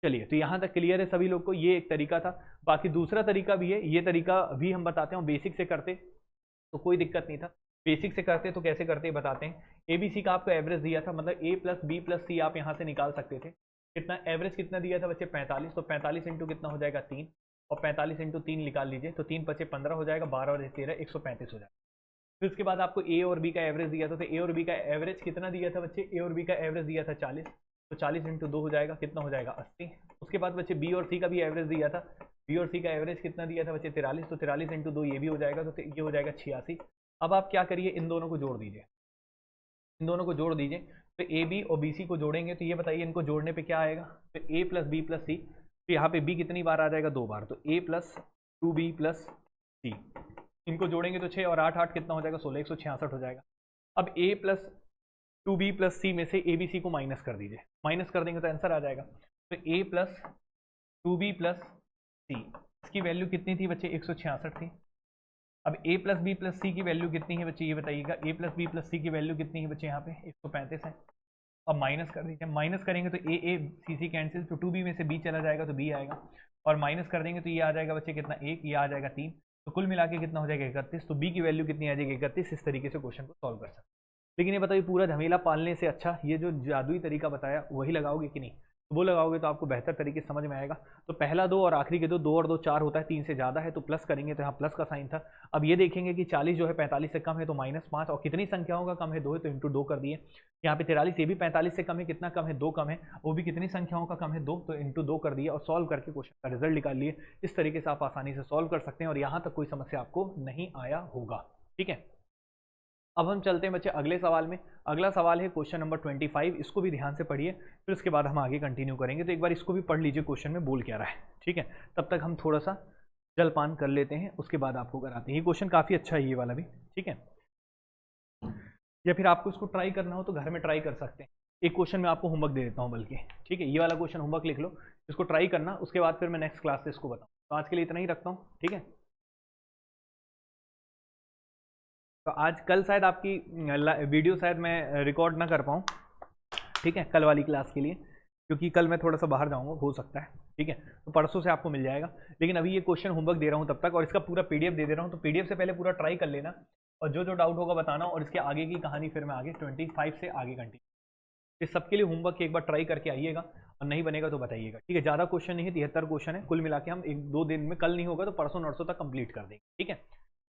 चलिए, तो यहाँ तक क्लियर है सभी लोग को? ये एक तरीका था। बाकी दूसरा तरीका भी है, ये तरीका भी हम बताते हैं, बेसिक से करते तो कोई दिक्कत नहीं था, बेसिक से करते तो कैसे करते बताते हैं। ABC का आपको एवरेज दिया था, मतलब A plus B plus C आप यहाँ से निकाल सकते थे। कितना एवरेज कितना दिया था बच्चे 45, तो 45 इंटू कितना हो जाएगा 3, और 45 इंटू 3 निकाल लीजिए, तो 3 × 5 = 15 हो जाएगा, 12 और 13 135 हो जाएगा। फिर उसके बाद आपको A और B का एवरेज दिया था, तो A और B का एवरेज कितना दिया था बच्चे, A और B का एवरेज दिया था 40, तो 40 इंटू 2 हो जाएगा, कितना हो जाएगा 80। उसके बाद बच्चे B और C का भी एवरेज दिया था, B और C का एवरेज कितना दिया था बच्चे 43, तो 43 इंटू 2 ये भी हो जाएगा, तो ये हो जाएगा 86। अब आप क्या करिए, इन दोनों को जोड़ दीजिए, इन दोनों को जोड़ दीजिए, तो AB और BC को जोड़ेंगे, तो ये बताइए इनको जोड़ने पे क्या आएगा, तो A plus B plus C, तो यहाँ पे B कितनी बार आ जाएगा 2 बार, तो A plus 2B plus C, इनको जोड़ेंगे तो 6 और 8 8 कितना हो जाएगा 16, 166 हो जाएगा। अब A plus 2B plus C में से ABC को माइनस कर दीजिए, माइनस कर देंगे तो आंसर आ जाएगा, तो A plus 2B plus C, इसकी वैल्यू कितनी थी बच्चे 166 थी। अब A plus B plus C की वैल्यू कितनी है बच्चे, ये बताइएगा, A plus B plus C की वैल्यू कितनी है बच्चे, यहाँ पे 135 है। अब माइनस कर दीजिए, माइनस करेंगे तो A C कैंसिल, तो 2B में से B चला जाएगा तो B आएगा, और माइनस कर देंगे तो ये आ जाएगा बच्चे कितना 1, ये आ जाएगा 3, तो कुल मिला के कितना हो जाएगा 31, तो B की वैल्यू कितनी आ जाएगी 31। इस तरीके से क्वेश्चन को सॉल्व कर सकते हैं। लेकिन ये बताइए पूरा झमेला पालने से अच्छा ये जो जादुई तरीका बताया वही लगाओगे कि नहीं, तो वो लगाओगे तो आपको बेहतर तरीके से समझ में आएगा। तो पहला 2 और आखिरी के 2 और 2 4 होता है, 3 से ज़्यादा है तो प्लस करेंगे, तो यहाँ प्लस का साइन था। अब ये देखेंगे कि 40 जो है 45 से कम है तो -5, और कितनी संख्याओं का कम है 2 है तो इंटू 2 कर दिए। यहाँ पे 43 ये भी 45 से कम है, कितना कम है 2 कम है, वो भी कितनी संख्याओं का कम है 2, तो इंटू 2 कर दिए, और सॉल्व करके क्वेश्चन का रिजल्ट निकाल लिए। इस तरीके से आप आसानी से सॉल्व कर सकते हैं और यहाँ तक कोई समस्या आपको नहीं आया होगा। ठीक है, अब हम चलते हैं बच्चे अगले सवाल में। अगला सवाल है क्वेश्चन नंबर 25, इसको भी ध्यान से पढ़िए, फिर उसके बाद हम आगे कंटिन्यू करेंगे। तो एक बार इसको भी पढ़ लीजिए क्वेश्चन में बोल क्या रहा है। ठीक है, तब तक हम थोड़ा सा जलपान कर लेते हैं, उसके बाद आपको कराते हैं। ये क्वेश्चन काफ़ी अच्छा है ये वाला भी। ठीक है, या फिर आपको इसको ट्राई करना हो तो घर में ट्राई कर सकते हैं। एक क्वेश्चन में आपको होमवर्क दे देता हूँ बल्कि, ठीक है, ये वाला क्वेश्चन होमवर्क लिख लो, इसको ट्राई करना, उसके बाद फिर मैं नेक्स्ट क्लास से इसको बताऊँ। तो आज के लिए इतना ही रखता हूँ। ठीक है, तो आज कल शायद आपकी वीडियो शायद मैं रिकॉर्ड ना कर पाऊँ। ठीक है, कल वाली क्लास के लिए, क्योंकि कल मैं थोड़ा सा बाहर जाऊँगा, हो सकता है। ठीक है, तो परसों से आपको मिल जाएगा। लेकिन अभी ये क्वेश्चन होमवर्क दे रहा हूँ तब तक, और इसका पूरा PDF दे दे रहा हूँ, तो PDF से पहले पूरा ट्राई कर लेना, और जो जो डाउट होगा बताना, और इसके आगे की कहानी फिर मैं आगे 25 से आगे कंटिन्यू। इस सबके लिए होमवर्क एक बार ट्राई करके आइएगा, और नहीं बनेगा तो बताइएगा। ठीक है, ज़्यादा क्वेश्चन नहीं है, 73 क्वेश्चन है कुल मिला के। हम 1-2 दिन में, कल नहीं होगा तो परसों नरसों तक कंप्लीट कर देंगे। ठीक है,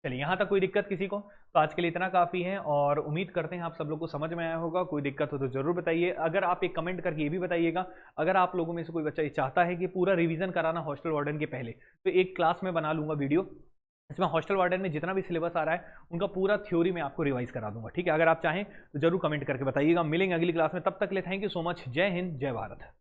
चलिए, यहाँ तक कोई दिक्कत किसी को? तो आज के लिए इतना काफ़ी है, और उम्मीद करते हैं आप सब लोग को समझ में आया होगा। कोई दिक्कत हो तो ज़रूर बताइए। अगर आप एक कमेंट करके ये भी बताइएगा, अगर आप लोगों में से कोई बच्चा ये चाहता है कि पूरा रिवीजन कराना हॉस्टल वार्डन के पहले, तो एक क्लास में बना लूँगा वीडियो, इसमें हॉस्टल वार्डन में जितना भी सिलेबस आ रहा है उनका पूरा थ्योरी में आपको रिवाइज करा दूंगा। ठीक है, अगर आप चाहें तो जरूर कमेंट करके बताइएगा। मिलेंगे अगली क्लास में, तब तक ले थैंक यू सो मच। जय हिंद, जय भारत।